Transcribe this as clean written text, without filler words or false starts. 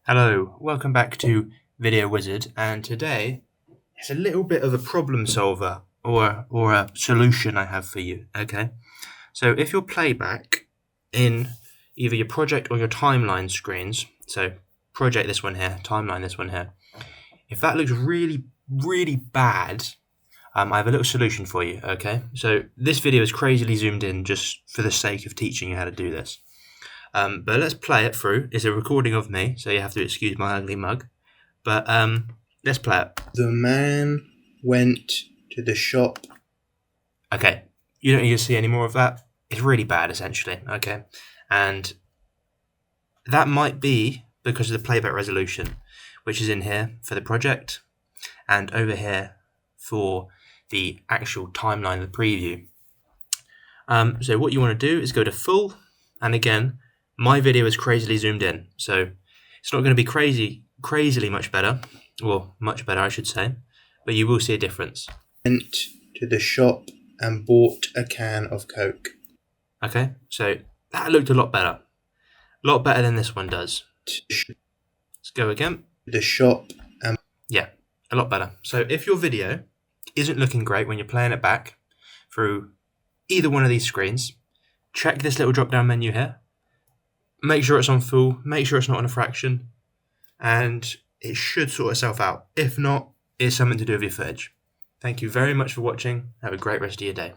Hello, welcome back to Video Wizard, and today it's a little bit of a problem solver or a solution I have for you. Okay, so if your playback in either your project or your timeline screens, so project this one here, timeline this one here, if that looks really bad, I have a little solution for you. Okay, so this video is crazily zoomed in just for the sake of teaching you how to do this. But let's play it through. It's a recording of me, so you have to excuse my ugly mug. But let's play it. The man went to the shop. Okay, you don't need to see any more of that. It's really bad, essentially. Okay, and that might be because of the playback resolution, which is in here for the project, and over here for the actual timeline of the preview. So what you want to do is go to full, and again, my video is crazily zoomed in, so it's not going to be crazily much better, or much better I should say, but you will see a difference. Went to the shop and bought a can of Coke. Okay, so that looked a lot better than this one does. Let's go again. The shop and yeah, a lot better. So if your video isn't looking great when you're playing it back through either one of these screens, check this little drop down menu here. Make sure it's on full, make sure it's not on a fraction, and it should sort itself out. If not, it's something to do with your footage. Thank you very much for watching. Have a great rest of your day.